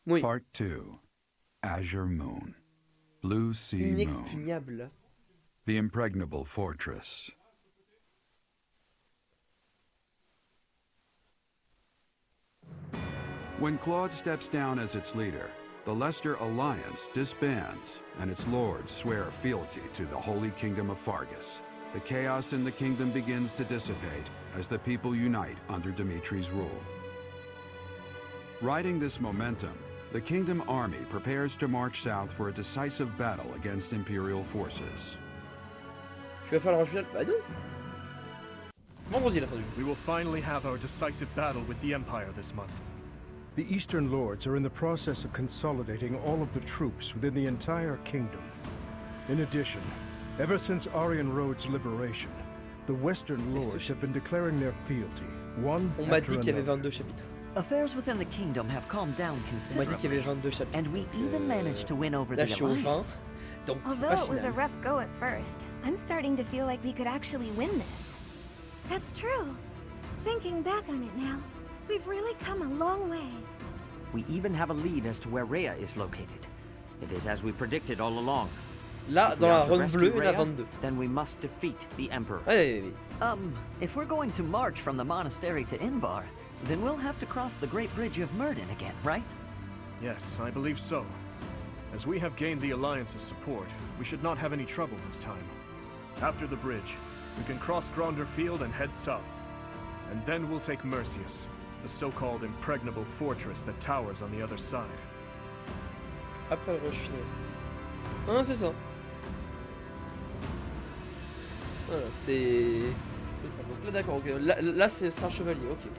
Oui. Part 2. Azure Moon. Blue Sea Moon. Inexpugnable. The Impregnable Fortress. When Claude steps down as its leader, the Leicester Alliance disbands, and its lords swear fealty to the Holy Kingdom of Fargus. The chaos in the kingdom begins to dissipate as the people unite under Dimitri's rule. Riding this momentum, the Kingdom Army prepares to march south for a decisive battle against Imperial forces. Tu vas falloir rajouter... Ah non. Vendredi la fin du jeu. We will finally have our decisive battle with the Empire this month. The Eastern Lords are in the process of consolidating all of the troops within the entire kingdom. In addition, ever since Aryan Road's liberation, the Western Lords have been declaring their fealty, one On m'a after dit qu'il y avait another. 22 chapitres. Affairs within the kingdom have calmed down On m'a dit considerably, qu'il y avait 22 chapitres. and we even managed to win over Là, the je suis au 20. Alliance. Donc, c'est Although pas it was a final. rough go at first, I'm starting to feel like we could actually win this. That's true. Thinking back on it now, we've really come a long way. We even have a lead as to where Rhea is located. It is as we predicted all along. Là, If dans we la are to run rescue bleue, il y en a Rhea, 22. then we must defeat the Emperor. Ouais, ouais, ouais. If we're going to march from the monastery to Inbar, then we'll have to cross the Great Bridge of Murden again, right? Yes, I believe so. As we have gained the Alliance's support, we should not have any trouble this time. After the bridge, we can cross Gronder Field and head south. And then we'll take Merceus, the so-called impregnable fortress that towers on the other side. Après le rush final. Ah, c'est ça. Voilà, c'est ça. Donc là, d'accord, ok. Là ce sera un chevalier, ok.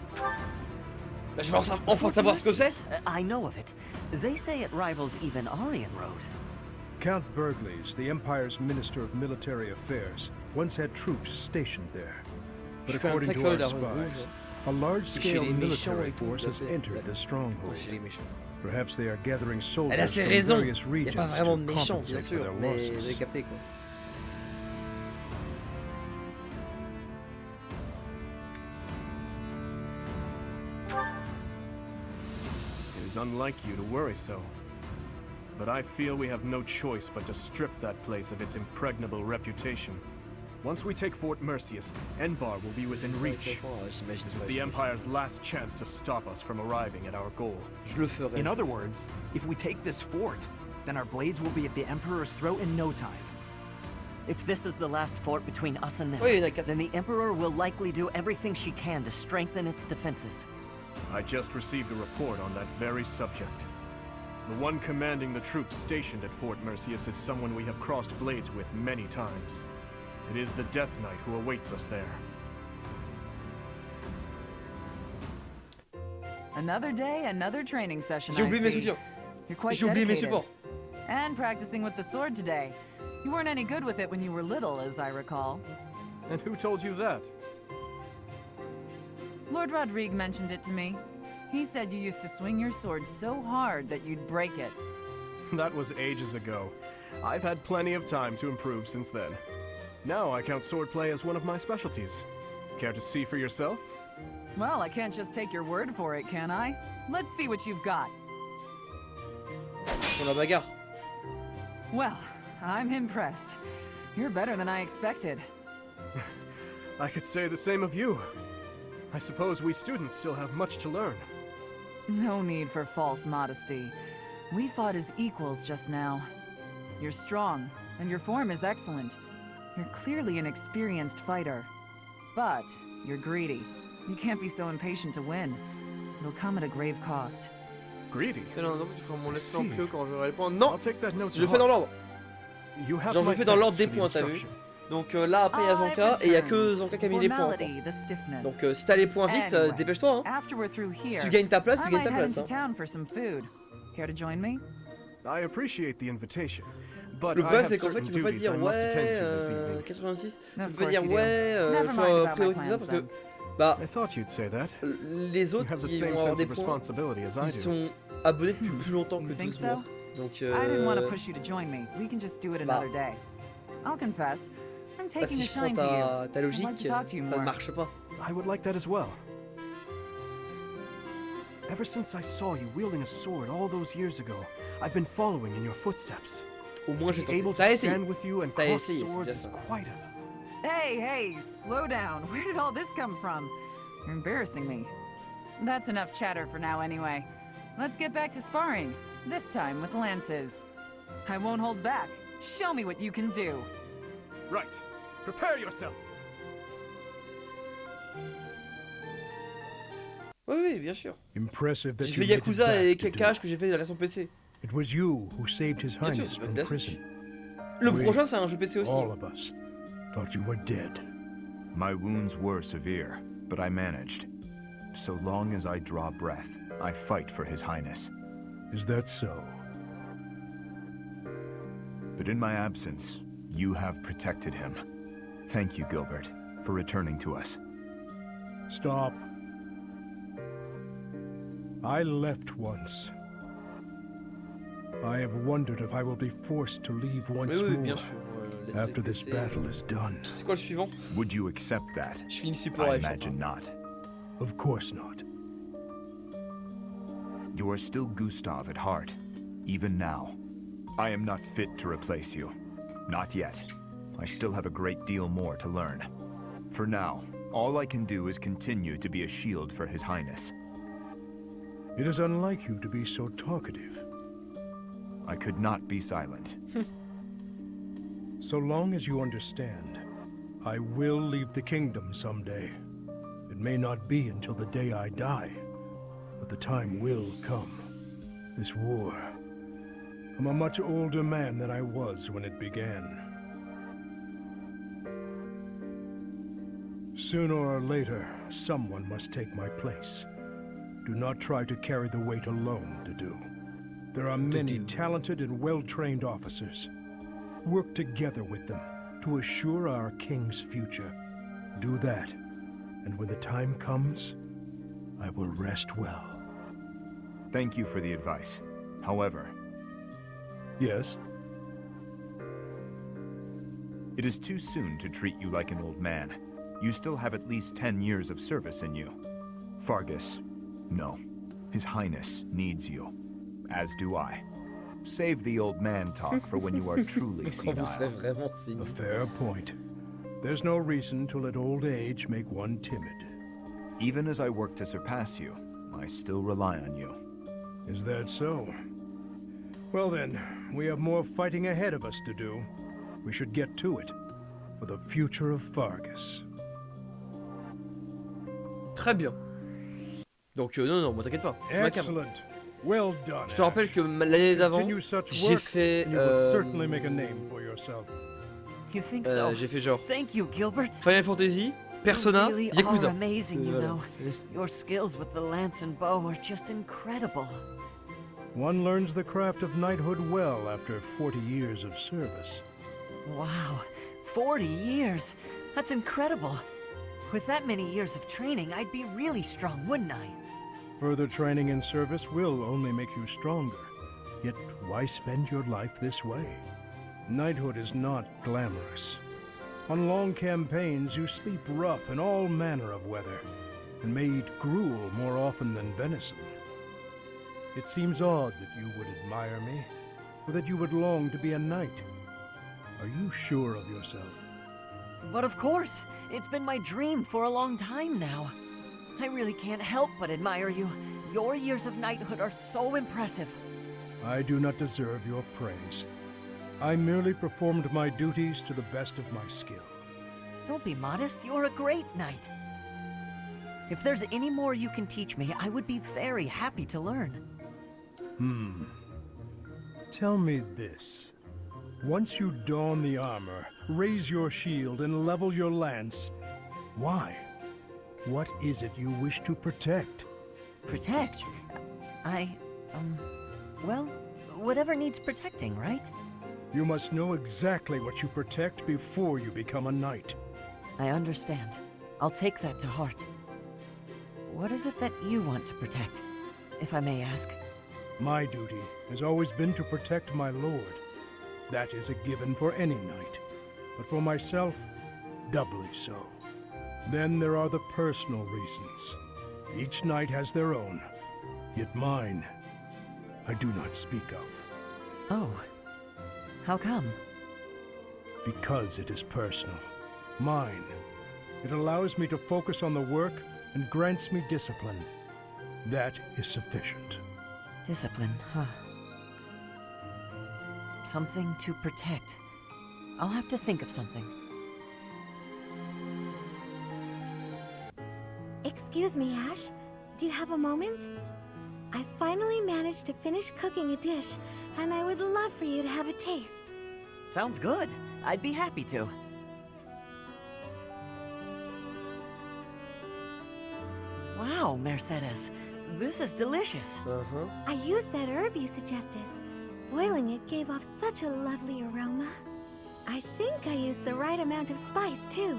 Bah, je vais enfin savoir ce que c'est. I know of it. They say it rivals even Aryan Road. Count Burgleys, the Empire's Minister of Military Affairs, once had troops stationed there. But Je fais un according très to our col à Rouge. spies, a large-scale les méchants military et tout, force has peut-être. entered the stronghold. Ouais, chez les méchants. Perhaps they are gathering soldiers Elle a from ses raisons. various Il n'y a regions pas vraiment to de méchants, bien compensate for sûr, their mais vous avez losses. capté quoi. It is unlike you to worry so. But I feel we have no choice but to strip that place of its impregnable reputation. Once we take Fort Merceus, Enbar will be within reach. This is the Empire's last chance to stop us from arriving at our goal. Je le ferai. In other words, if we take this fort, then our blades will be at the Emperor's throat in no time. If this is the last fort between us and them, Oui, il y en a 4. then the Emperor will likely do everything she can to strengthen its defenses. I just received a report on that very subject. The one commanding the troops stationed at Fort Merceus is someone we have crossed blades with many times. It is the Death Knight who awaits us there. Another day, another training session. J'ai I oublié mes see. soutiens. You're quite J'ai oublié mes dedicated. supports. And practicing with the sword today. You weren't any good with it when you were little, as I recall. And who told you that? Lord Rodrigue mentioned it to me. He said you used to swing your sword so hard that you'd break it. That was ages ago. I've had plenty of time to improve since then. Now I count swordplay as one of my specialties. Care to see for yourself? Well, I can't just take your word for it, can I? Let's see what you've got. Pour la bagarre. Well, I'm impressed. You're better than I expected. I could say the same of you. I suppose we students still have much to learn. No need for false modesty. We fought as equals just now. You're strong, and your form is excellent. You're clearly an experienced fighter. But you're greedy. You can't be so impatient to win. It'll come at a grave cost. Greedy? Non, non, tu feras mon laisse en Si. queue quand j'aurai les points. Non! I'll take that note Je to le fais dans heart. l'ordre. You have Genre je my le fais dans l'ordre thanks des for the points, t'as vu? instruction. Donc là après il y a Zanka et il y a que Zanka qui a mis des points. Formality, the stiffness. Donc si t'as les points vite, Anyway, dépêche-toi hein. After we're through Si here, tu gagnes ta place, I tu gagnes might ta head place. into Hein. town for some food. Care to join me? I appreciate the invitation, but Le I problème have c'est qu'en fait certain tu peux pas duties dire I must attend to this ouais evening. 86, tu Of peux pas course dire you do. ouais Never faut mind about my prioriser ça plans, parce que then. bah I thought you'd say that. les You autres have the qui same vont avoir sense des of points, responsibility as I ils do. sont abonnés depuis plus longtemps You que think 12 so? mois. Donc I didn't want to push you to join me. We can just do it bah, another day. I'll confess, I'm bah, taking si a je prends shine to you. ta I'd logique, like to talk to you ça more. ne marche pas. I would like that as well. Ever since I saw you wielding a sword all those years ago, I've been following in your footsteps. Au moins j'ai To be tenté. able to T'as essayé. stand with you and T'as cross essayé, c'est swords déjà is ça. quite a... Hey, slow down. Where did all this come from? You're embarrassing me. That's enough chatter for now anyway. Let's get back to sparring. This time with lances. I won't hold back. Show me what you can do. Right. Prepare yourself. Oui, bien sûr. Impressive that J'ai you fait made it Yakuza back et to do Cache it. que j'ai fait la version PC. It was you who saved His Bien sûr, Highness c'est from de la prison. Switch. Le We, prochain, c'est un jeu PC aussi. all of us, thought you were dead. My wounds were severe, but I managed. So long as I draw breath, I fight for His Highness. Is that so? But in my absence, you have protected him. Thank you, Gilbert, for returning to us. Stop. I left once. I have wondered if I will be forced to leave once Oui, more bien sûr. L'esprit after this PC, battle is done. C'est quoi le suivant? Would you accept that? Je finis support I avec imagine not. Of course not. You are still Gustav at heart, even now. I am not fit to replace you. Not yet. I still have a great deal more to learn. For now, all I can do is continue to be a shield for His Highness. It is unlike you to be so talkative. I could not be silent. So long as you understand, I will leave the kingdom someday. It may not be until the day I die, but the time will come. This war. I'm a much older man than I was when it began. Sooner or later, someone must take my place. Do not try to carry the weight alone, Dedu. There are many talented and well-trained officers. Work together with them to assure our king's future. Do that, and when the time comes, I will rest well. Thank you for the advice. However, Yes? it is too soon to treat you like an old man. You still have at least 10 years of service in you. Fargus, no. His Highness needs you. As do I. Save the old man talk for when you are truly Quand vous serez senile. vraiment signe. A fair point. There's no reason to let old age make one timid. Even as I work to surpass you, I still rely on you. Is that so? Well then, we have more fighting ahead of us to do. We should get to it. For the future of Fargus. Très bien. Donc non, moi t'inquiète pas. Je m'accable. Excellent. Well done. Je te rappelle Ash. que l'année d'avant, Continue such j'ai work, fait and you will certainly make a name for yourself. You think so? j'ai fait genre Thank you, Gilbert. Final Fantasy, Persona, You really Yakuza. are amazing, you Voilà. know. Your skills with the lance and bow are just incredible. One learns the craft of knighthood well after 40 years of service. Wow, 40 years. That's incredible. With that many years of training, I'd be really strong, wouldn't I? Further training and service will only make you stronger. Yet why spend your life this way? Knighthood is not glamorous. On long campaigns, you sleep rough in all manner of weather, and may eat gruel more often than venison. It seems odd that you would admire me, or that you would long to be a knight. Are you sure of yourself? But of course, it's been my dream for a long time now. I really can't help but admire you. Your years of knighthood are so impressive. I do not deserve your praise. I merely performed my duties to the best of my skill. Don't be modest, you're a great knight. If there's any more you can teach me, I would be very happy to learn. Tell me this. Once you don the armor, raise your shield, and level your lance, why? What is it you wish to protect? Protect? Well, whatever needs protecting, right? You must know exactly what you protect before you become a knight. I understand. I'll take that to heart. What is it that you want to protect, if I may ask? My duty has always been to protect my lord. That is a given for any knight. But for myself, doubly so. Then there are the personal reasons. Each knight has their own. Yet mine, I do not speak of. Oh. How come? Because it is personal. Mine. It allows me to focus on the work and grants me discipline. That is sufficient. Discipline, huh? Something to protect. I'll have to think of something. Excuse me, Ash. Do you have a moment? I finally managed to finish cooking a dish, and I would love for you to have a taste. Sounds good. I'd be happy to. Wow, Merceus. This is delicious. I used that herb you suggested. Boiling it gave off such a lovely aroma. I think I used the right amount of spice, too.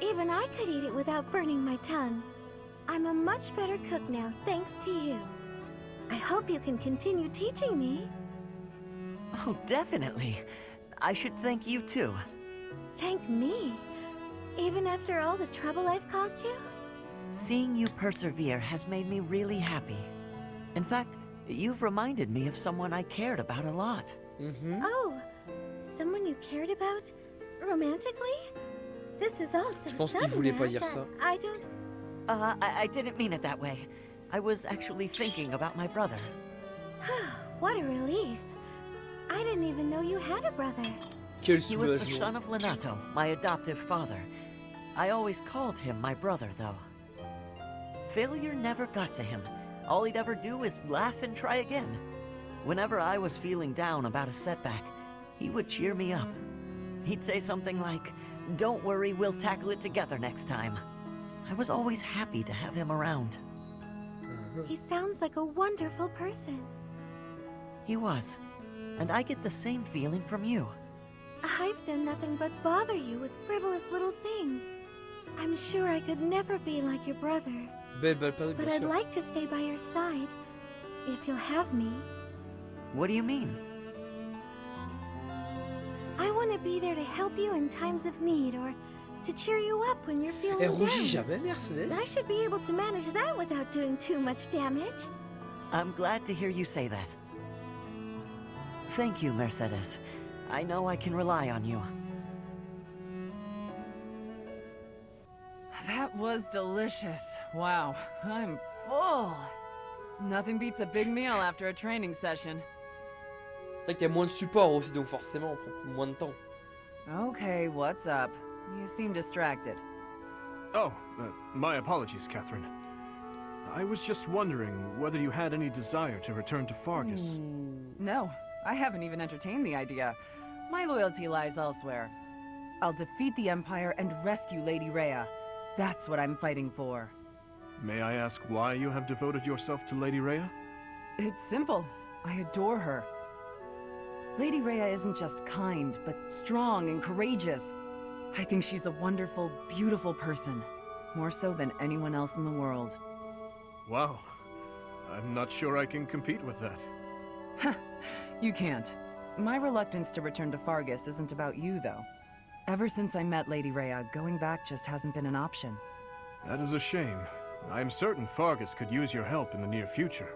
Even I could eat it without burning my tongue. I'm a much better cook now, thanks to you. I hope you can continue teaching me. Oh, definitely. I should thank you, too. Thank me? Even after all the trouble I've caused you? Seeing you persevere has made me really happy. In fact, you've reminded me of someone I cared about a lot. Oh, someone you cared about? Romantically? This is all so Je pense qu'il sudden, voulait pas Ash. dire ça. I don't... I didn't mean it that way. I was actually thinking about my brother. What a relief. I didn't even know you had a brother. Quel He was the soulagement. son of Lenato, my adoptive father. I always called him my brother, though. Failure never got to him. All he'd ever do is laugh and try again. Whenever I was feeling down about a setback, he would cheer me up. He'd say something like, "Don't worry, we'll tackle it together next time." I was always happy to have him around. He sounds like a wonderful person. He was. And I get the same feeling from you. I've done nothing but bother you with frivolous little things. I'm sure I could never be like your brother. Belle période, But bien I'd sûr. like to stay by your side, if you'll have me. What do you mean? I want to be there to help you in times of need, or to cheer you up when you're feeling Elle rougit down. jamais, Mercedes. I should be able to manage that without doing too much damage. I'm glad to hear you say that. Thank you, Merceus. I know I can rely on you. That was delicious. Wow, I'm full. Nothing beats a big meal after a training session. C'est vrai qu'il y a moins de support aussi, donc forcément on prend moins de temps. Okay, what's up? You seem distracted. Oh, my apologies, Catherine. I was just wondering whether you had any desire to return to Fargus. No, I haven't even entertained the idea. My loyalty lies elsewhere. I'll defeat the Empire and rescue Lady Rhea. That's what I'm fighting for. May I ask why you have devoted yourself to Lady Rhea? It's simple. I adore her. Lady Rhea isn't just kind, but strong and courageous. I think she's a wonderful, beautiful person. More so than anyone else in the world. Wow. I'm not sure I can compete with that. You can't. My reluctance to return to Fargus isn't about you, though. Ever since I met Lady Rhea, going back just hasn't been an option. That is a shame. I'm certain Fargus could use your help in the near future.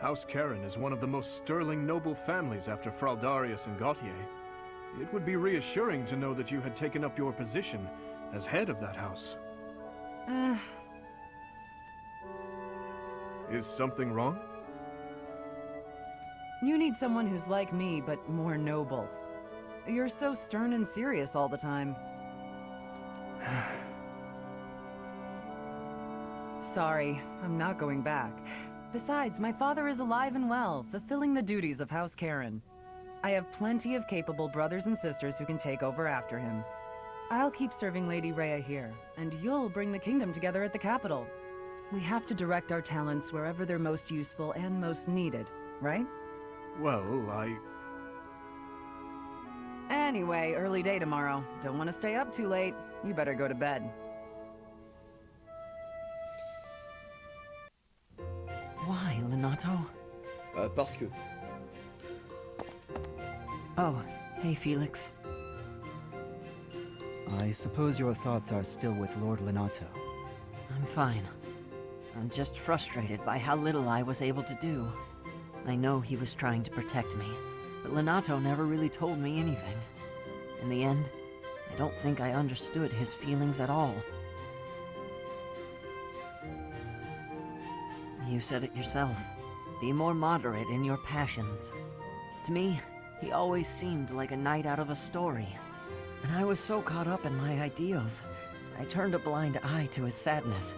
House Karen is one of the most sterling noble families after Fraldarius and Gautier. It would be reassuring to know that you had taken up your position as head of that house. Is something wrong? You need someone who's like me, but more noble. You're so stern and serious all the time. Sorry, I'm not going back. Besides, my father is alive and well, fulfilling the duties of House Karen. I have plenty of capable brothers and sisters who can take over after him. I'll keep serving Lady Rhea here, and you'll bring the kingdom together at the capital. We have to direct our talents wherever they're most useful and most needed, right? Well, Anyway, early day tomorrow. Don't want to stay up too late. You better go to bed. Why, Lenato? Parce que. Oh, hey, Felix. I suppose your thoughts are still with Lord Lenato. I'm fine. I'm just frustrated by how little I was able to do. I know he was trying to protect me, but Lenato never really told me anything. In the end, I don't think I understood his feelings at all. You said it yourself. Be more moderate in your passions. To me, he always seemed like a knight out of a story. And I was so caught up in my ideals, I turned a blind eye to his sadness,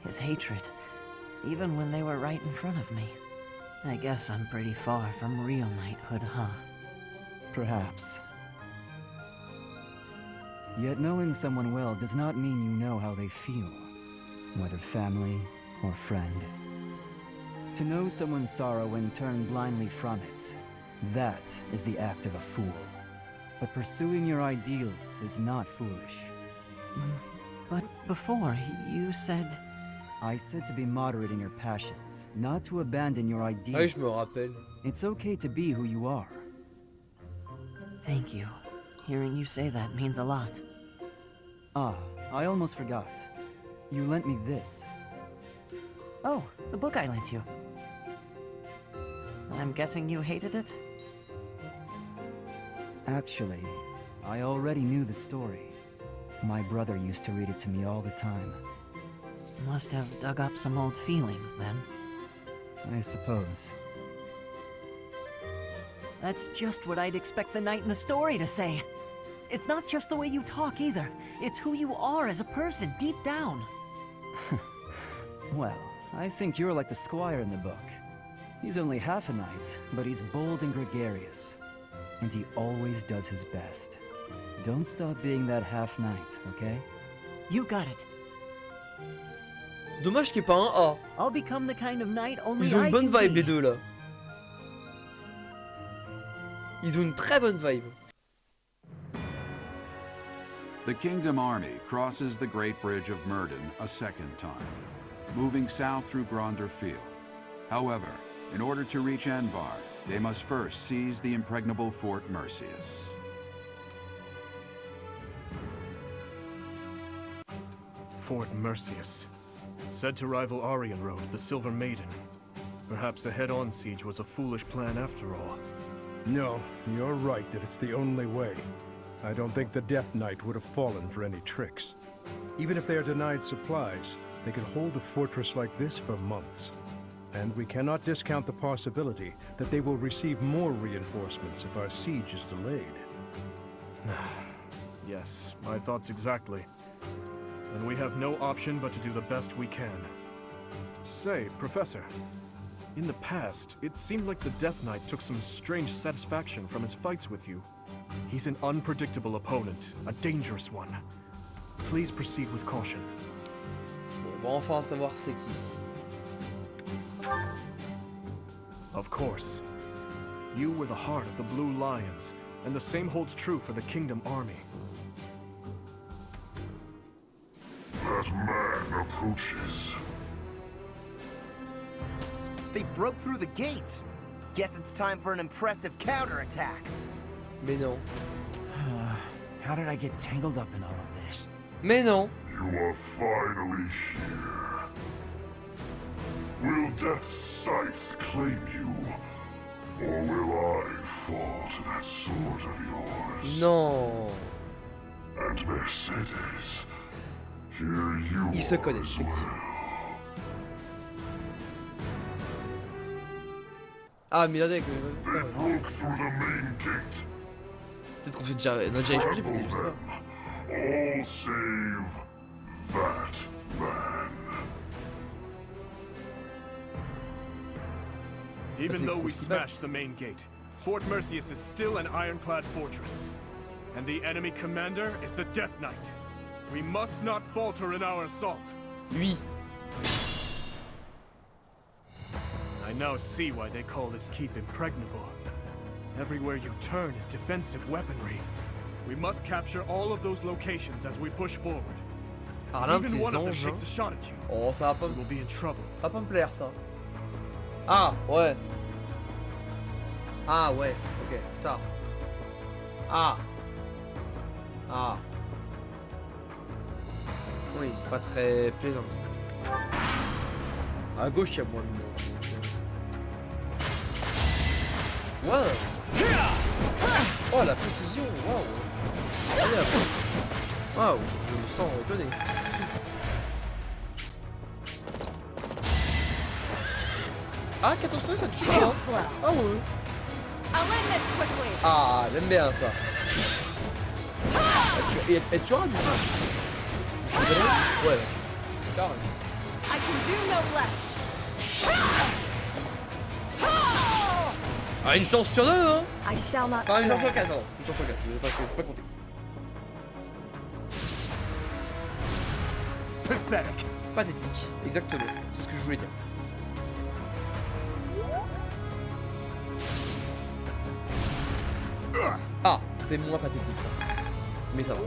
his hatred, even when they were right in front of me. I guess I'm pretty far from real knighthood, huh? Perhaps. Yet knowing someone well does not mean you know how they feel, whether family or friend. To know someone's sorrow and turn blindly from it, that is the act of a fool. But pursuing your ideals is not foolish. But before, you said... I said to be moderate in your passions, not to abandon your ideals. Oui, je me rappelle. It's okay to be who you are. Thank you. Hearing you say that means a lot. Ah, I almost forgot. You lent me this. Oh, the book I lent you. I'm guessing you hated it? Actually, I already knew the story. My brother used to read it to me all the time. Must have dug up some old feelings, then. I suppose. That's just what I'd expect the knight in the story to say. It's not just the way you talk either. It's who you are as a person, deep down. Well, I think you're like the squire in the book. He's only half a knight, but he's bold and gregarious. And he always does his best. Don't stop being that half-knight, okay? You got it. Dommage qu'il n'y ait pas un A. I'll become the kind of knight only Ils ont I une bonne can vibe be. les deux là. Ils ont une très bonne vibe. The Kingdom army crosses the Great Bridge of Myrden a second time, moving south through Gronder Field. However, in order to reach Enbar, they must first seize the impregnable Fort Merceus. Fort Merceus. Said to rival Aryan Road, the Silver Maiden. Perhaps a head-on siege was a foolish plan after all. No, you're right that it's the only way. I don't think the Death Knight would have fallen for any tricks. Even if they are denied supplies, they could hold a fortress like this for months. And we cannot discount the possibility that they will receive more reinforcements if our siege is delayed. Yes, my thoughts exactly. And we have no option but to do the best we can. Say, Professor, in the past, it seemed like the Death Knight took some strange satisfaction from his fights with you. He's an unpredictable opponent, a dangerous one. Please proceed with caution. Bon, on va enfin savoir c'est qui. Of course. You were the heart of the Blue Lions, and the same holds true for the Kingdom Army. That man approaches. They broke through the gates. Guess it's time for an impressive counterattack. Mais non. How did I get tangled up in all of this? Mais non. You are finally here. Will Death's scythe claim you? Or will I fall to that sword of yours? Non. And Mercedes, here you Ils se connaissent, as well. effectivement. Ah, mais là, avec They broke through the main gate. peut-être qu'on a déjà échangé, peut-être, je sais pas. All save that man. Even though we smashed the main gate, Fort Merceus is still an ironclad fortress. And the enemy commander is the Death Knight. We must not falter in our assault. Lui. I now see why they call this keep impregnable. Everywhere you turn is defensive weaponry. We must capture all of those locations as we push forward. Ah, l'un de Even ces one of them anges, takes a shot at you, oh, ça va pas, we will be in trouble. ça va pas me plaire, ça. Ah, ouais. Ah, ouais, ok, ça. Ah. Ah. Oui, c'est pas très plaisant. À gauche, il y a moins de monde. Waouh. Oh, la précision, waouh. Waouh, je me sens étonné. Ah, 14 feux, ça tue pas. Ah ouais. Ah, j'aime bien ça. Elle tuera du coup. Ouais, elle tue. Carrément. Ah, une chance sur deux, hein. Enfin, une chance sur 4, pardon. Une chance sur 4, je sais pas compter. Pathétique, exactement. C'est ce que je voulais dire. Ah, c'est moins pathétique ça. Mais ça va.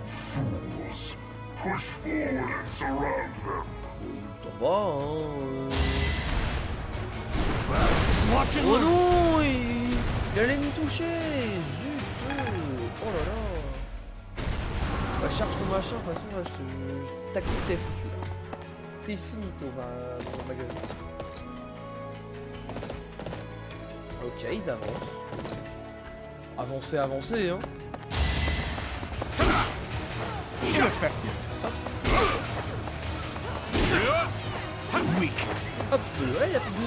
Fools, push forward and surround them. Ça va, hein. Oh non, il allait me toucher. Zut. Oh là là. Bah, charge ton machin, de toute façon, là, je tactique, t'es foutu là. T'es finito, dans ma gueule. Ok, ils avancent. Avancer, hein. Hop, ouais, il a plus 12.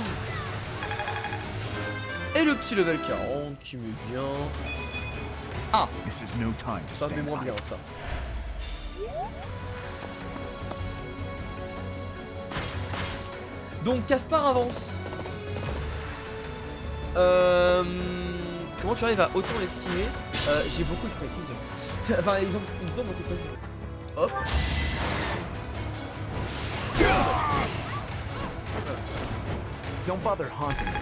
Et le petit level 40 qui met bien. Ah, ça met moins bien ça. Donc Caspar avance. Comment tu arrives à autant l'estimer? J'ai beaucoup de précision. Enfin, ils ont beaucoup de précision. Hop. Don't bother haunting me.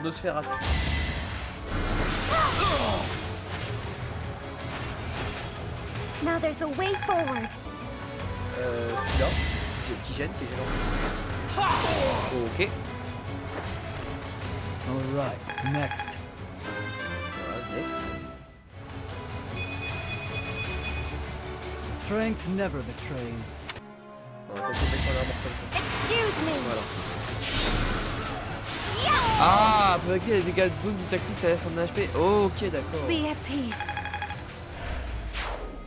Nosferatu. Now there's a way forward. Celui-là, qui est gênant. Ok. Alright, next. Next. Strength never betrays. Excuse me. Voilà. Ah, avec les dégâts de zone du tactique, ça laisse en HP. Ok, d'accord. Be at peace.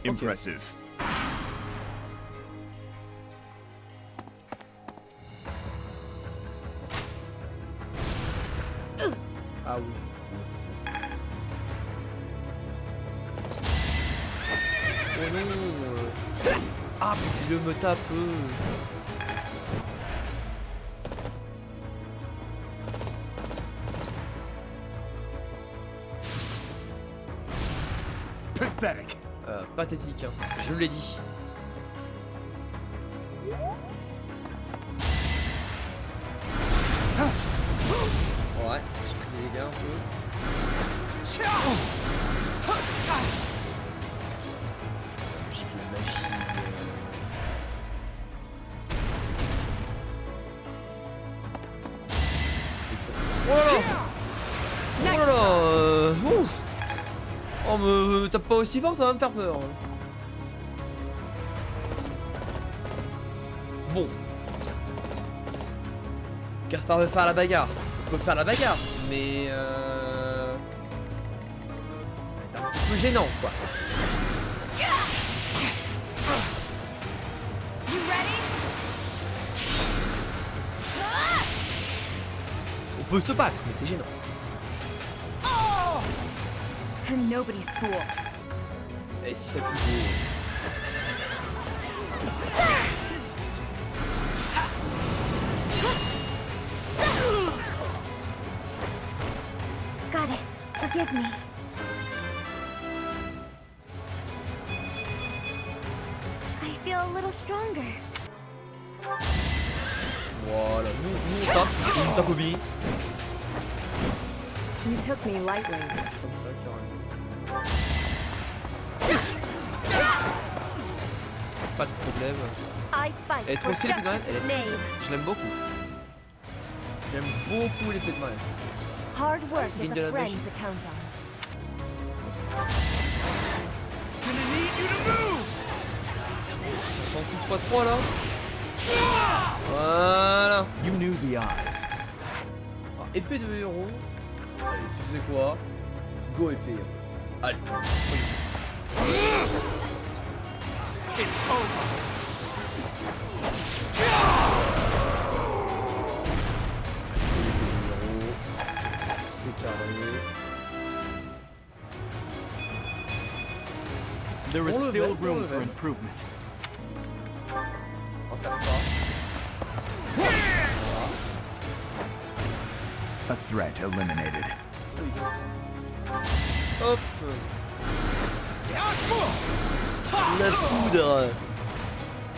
Impressive. Ah oui. Oh non. Ah, il me tape. Pathetic. Pathétique, hein. Je l'ai dit. Ouais, j'ai pris des dégâts un peu. J'ai de la magie. Oh là là. Oh là là. Oh, me tape pas aussi fort, ça va me faire peur. Bon. Gaspard veut faire la bagarre. On peut faire la bagarre, mais c'est un petit peu gênant, quoi. On peut se battre, mais c'est gênant. I'm nobody's fool. Et si ça tue beau. Goddess, forgive me. I feel a little stronger. Voilà, nous on tape, c'est une taphobie. You took me lightly. Comme ça, carrément. Pas de problème. I fight Elle est trop for stylée, Pitman. justice's name. Je l'aime beaucoup. J'aime beaucoup les Pitman. Hard work is Ligne de a la friend neige. to count on. 106 x 3 là. Voilà. You knew the odds. Ah, épée de héros. Allez, tu sais quoi? Go épée. Allez. C'est carré. There is Bon still level, bon room for level. improvement. On va faire ça. A threat eliminated. Hop. La poudre.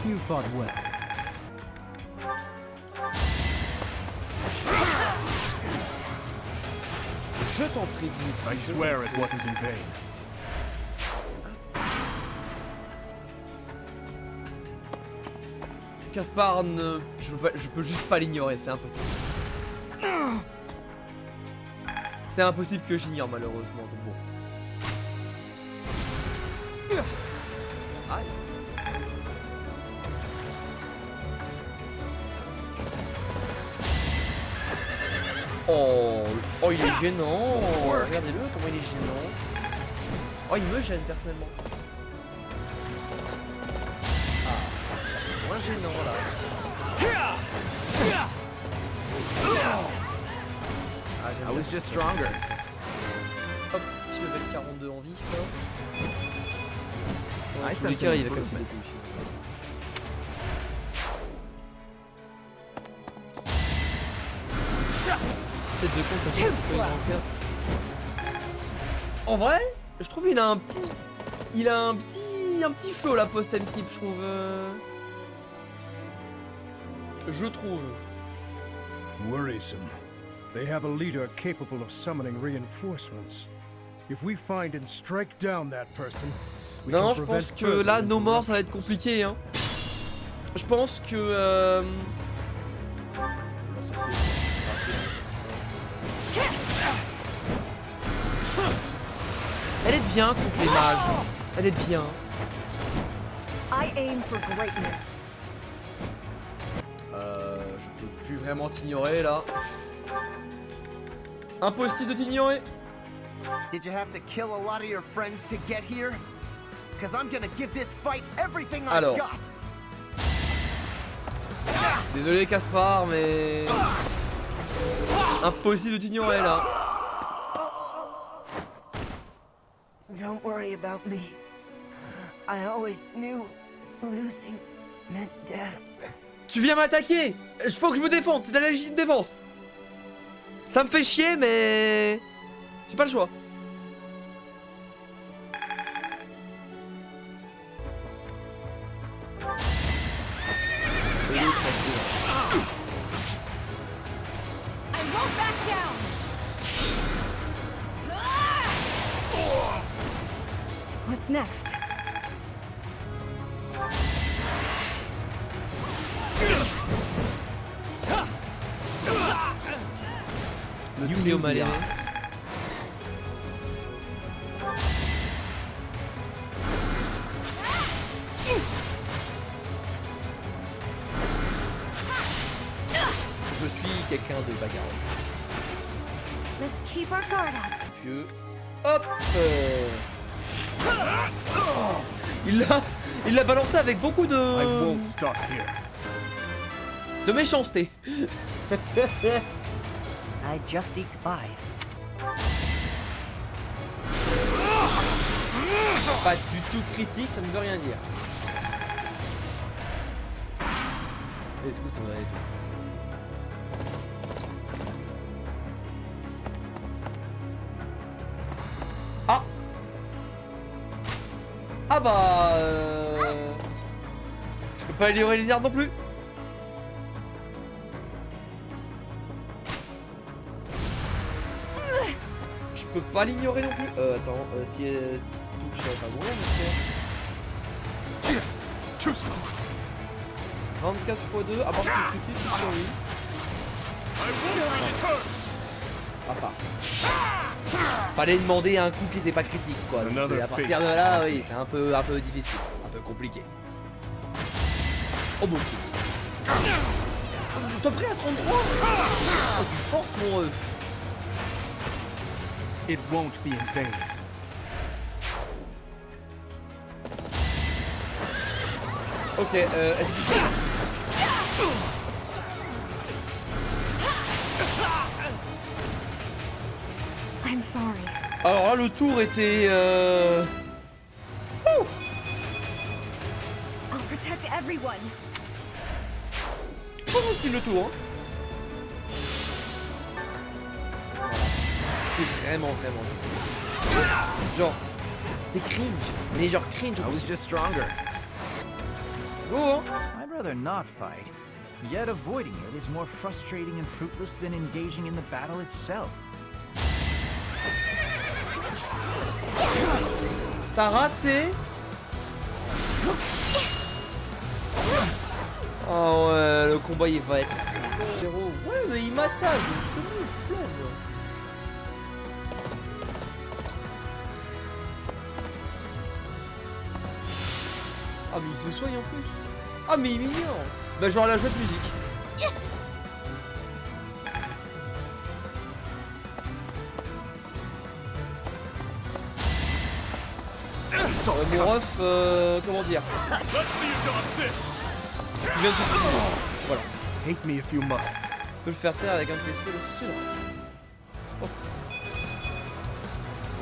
You fought well. Je t'en prie, Dimitri. I swear it wasn't in vain. Caspar, je peux juste pas l'ignorer, c'est impossible. C'est impossible que j'ignore malheureusement, donc bon. Aïe. Oh, oh il est gênant. Regardez-le comment il est gênant. Oh il me gêne personnellement. Moins gênant là. I was just stronger. Hop, petit level 42 en vif là. I Tous les sense cas, an il va casser improvement. les couilles. Tête de con, ça fait en vrai, je trouve il a un petit. Il a un petit flow la post-time skip, je trouve. Je trouve. Worrisome. They have a leader capable of summoning reinforcements. If we find and strike down that person, we Non, can je prevent pense que further là, nos morts, ça va être interruptions. compliqué. Hein. Je pense que. Elle est bien contre les mages. Elle est bien. I aim for greatness. Je peux plus vraiment t'ignorer là. Impossible de t'ignorer. Did you have to kill a lot of your friends to get here? Because I'm gonna give this fight everything I've Alors. got. Désolé Caspar, mais impossible de t'ignorer là. Don't worry about me. I always knew losing meant death. Tu viens m'attaquer. Faut que je me défende. C'est de la légitime défense. Ça me fait chier, mais j'ai pas le choix. I won't back down. What's next? Le Cléo mal aimé. Je suis quelqu'un de bagarreur. Let's keep our guard up. Pieux. Hop. Il l'a balancé avec beaucoup I won't stop here. de méchanceté. I just eked by. Pas du tout critique, ça ne veut rien dire. Et du coup, ça va aller tout. Ah. Ah bah. Je peux pas améliorer les nerfs non plus. Je peux pas l'ignorer non plus. Attends, si elle touche, elle va pas mourir, monsieur. 24 x 2, à part que tu critique, tu survis. Ah pas. Fallait demander un coup qui était pas critique quoi. Donc, à partir de là, oui, c'est un peu difficile, un peu compliqué. Oh bon. T'as pris à 33. Oh, tu forces mon œuf. It won't be in vain. Ok, est-ce que... I'm sorry. Alors là, le tour était... I'll protect everyone. Pas facile le tour, hein. C'est vraiment. Genre, t'es cringe. Mais genre cringe. I was just stronger. Go, hein. I'd rather not fight. Yet avoiding it is more frustrating and fruitless than engaging in the battle itself. T'as raté. Oh ouais, le combat il va être... Zéro. Ouais, mais il m'attaque. Je suis une flemme. Ah mais il se soigne en plus. Ah mais il est mignon. Bah genre la jouer de musique. Mon ref, comment dire. Tu viens de te finir. Voilà. Hate me if you must. Tu peux le faire taire avec un de tes spells aussi là. Oh.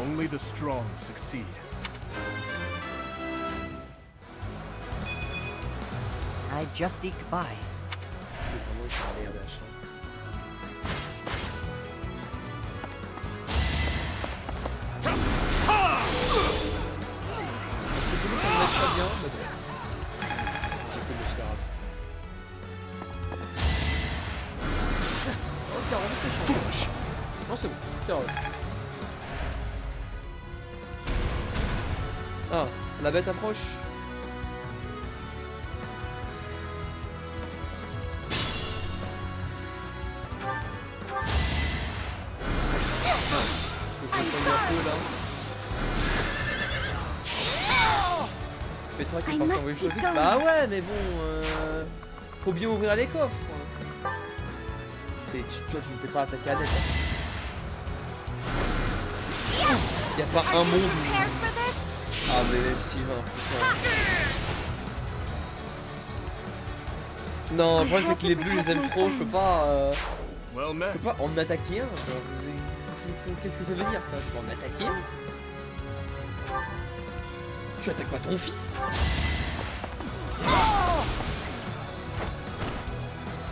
Only the strong succeed. I just eked by. Non c'est bon, tiens. Ah, la bête approche. Petra qui est parti envoyer choisir. Bah ouais mais bon faut bien ouvrir les coffres. Tu vois, tu me fais pas attaquer à net. Y'a pas un monde où... Ah mais même si 20%. Non, le problème c'est que les bleus je les aime trop, je peux pas en attaquer un. Qu'est-ce que ça veut dire ça? Tu vas en attaquer un? Tu attaques pas ton fils?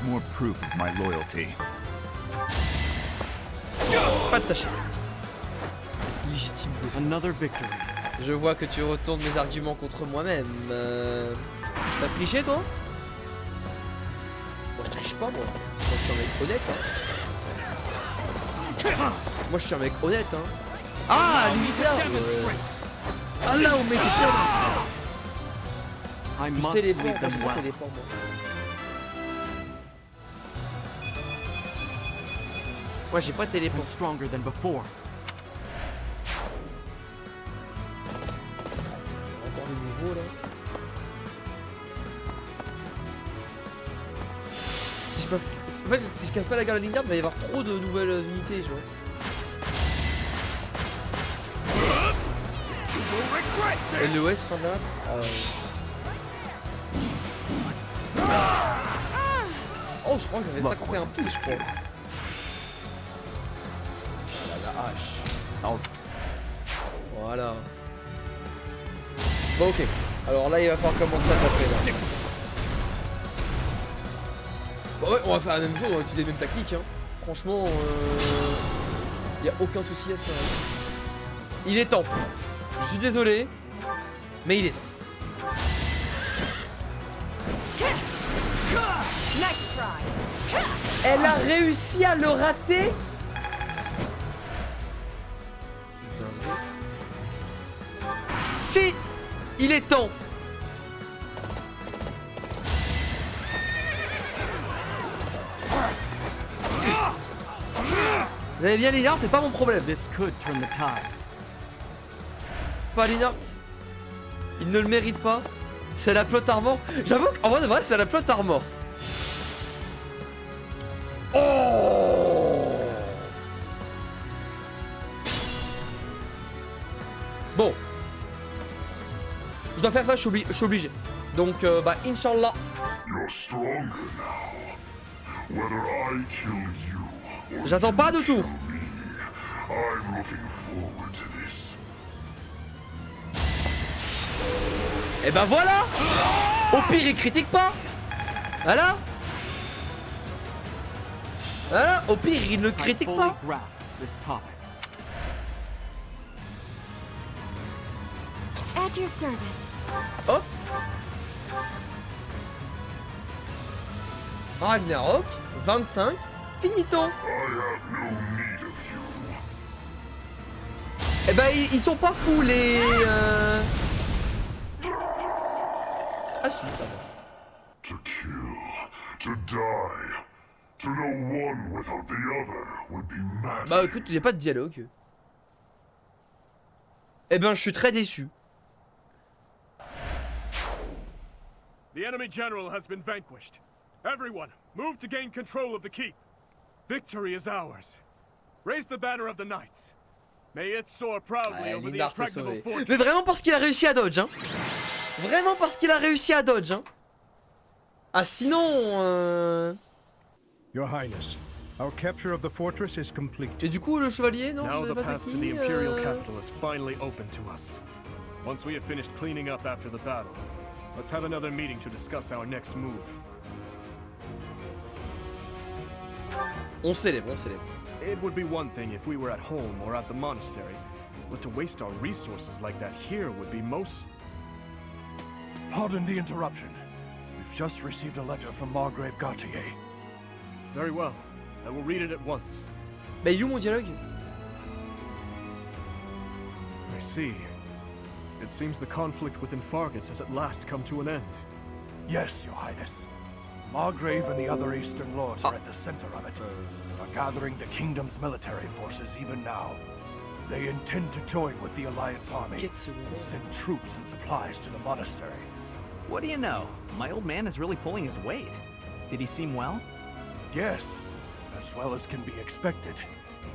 More proof of my loyalty. Pas de tâche. Légitime. Another victory. Je vois que tu retournes mes arguments contre moi-même. T'as triché toi? Moi je triche pas moi. Moi je suis un mec honnête hein. Moi je suis un mec honnête hein. Ah limite là ah là on met des I must lead them well. Moi j'ai pas de téléport. Stronger than before. Encore le nouveau là. Si je passe... En fait, si je casse pas la garde de ligne d'arbre, il va y avoir trop de nouvelles unités, tu vois. LOS fin de la map. Oh je crois que j'avais 51 plus je crois. La hache. Oh. Voilà. Bon ok. Alors là il va falloir commencer à taper là. Bon ouais on va faire la même chose, on va utiliser les mêmes tactiques hein. Franchement y a aucun souci à ça. Il est temps. Je suis désolé. Mais il est temps. Elle a réussi à le rater. Si il est temps. Vous avez bien Linhart, c'est pas mon problème. This could turn the tides. Pas Linhart. Il ne le mérite pas. C'est la plot armor. J'avoue qu'en vrai de vrai c'est la plot armor. Bon. Je dois faire ça, je suis obligé. Donc, bah, Inch'Allah. J'attends pas de tour. Et ben voilà. Au pire, il critique pas. Voilà. Voilà, au pire, il ne critique pas. At your service. Hop. Ragnarok, 25, finito. Eh ben, ils sont pas fous, les... Ah si, ça va. To kill, to die, to know one without the other would be mad. Bah écoute, il n'y a pas de dialogue. Eh ben, je suis très déçu. The enemy general has been vanquished. Everyone, move to gain control of the keep. Victory is ours. Raise the banner of the knights. May it soar proudly over the impregnable fortress. Mais vraiment parce qu'il a réussi à dodge, hein. Vraiment parce qu'il a réussi à dodge, hein. Ah sinon... Your Highness, our capture of the fortress is complete. Et du coup, le chevalier, non? Now the path to the Imperial capital is finally open to us. Once we have finished cleaning up after the battle, let's have another meeting to discuss our next move. On célèbre, on célèbre. It would be one thing if we were at home or at the monastery, but to waste our resources like that here would be most... Pardon the interruption. We've just received a letter from Margrave Gautier. Very well. I will read it at once. Bah, il est où mon dialogue? I see. It seems the conflict within Fargus has at last come to an end. Yes, Your Highness. Margrave and the other Eastern Lords are at the center of it, and are gathering the kingdom's military forces even now. They intend to join with the Alliance army and send troops and supplies to the monastery. What do you know? My old man is really pulling his weight. Did he seem well? Yes, as well as can be expected.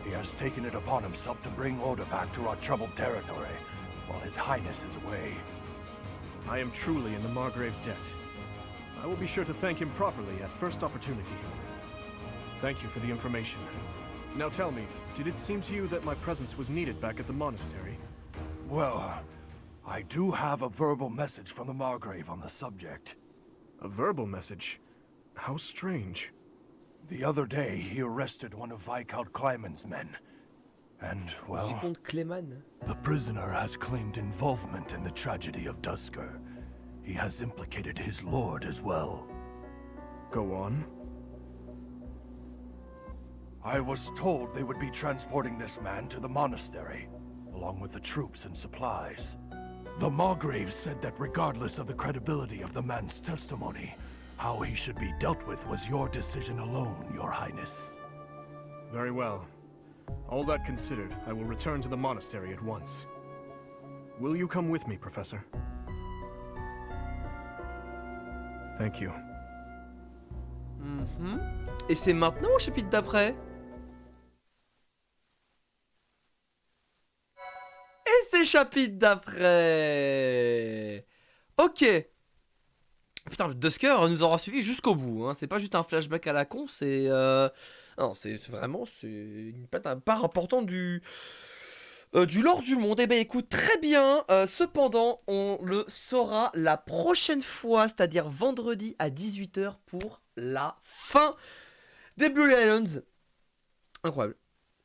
He has taken it upon himself to bring order back to our troubled territory, while His Highness is away. I am truly in the Margrave's debt. I will be sure to thank him properly at first opportunity. Thank you for the information. Now tell me, did it seem to you that my presence was needed back at the monastery? Well, I do have a verbal message from the Margrave on the subject. A verbal message? How strange. The other day, he arrested one of Viscount Kleiman's men. And, well, the prisoner has claimed involvement in the tragedy of Duskur. He has implicated his lord as well. Go on. I was told they would be transporting this man to the monastery, along with the troops and supplies. The Margrave said that regardless of the credibility of the man's testimony, how he should be dealt with was your decision alone, Your Highness. Very well. All that considered, I will return to the monastery at once. Will you come with me, Professor? Thank you. Et c'est maintenant au chapitre d'après? Et c'est chapitre d'après. Ok. Putain, le Duskur nous aura suivi jusqu'au bout, hein. C'est pas juste un flashback à la con, c'est... Non, c'est vraiment une part importante du lore du monde. Eh ben écoute, très bien. Cependant, on le saura la prochaine fois, c'est-à-dire vendredi à 18 h pour la fin des Blue Islands. Incroyable.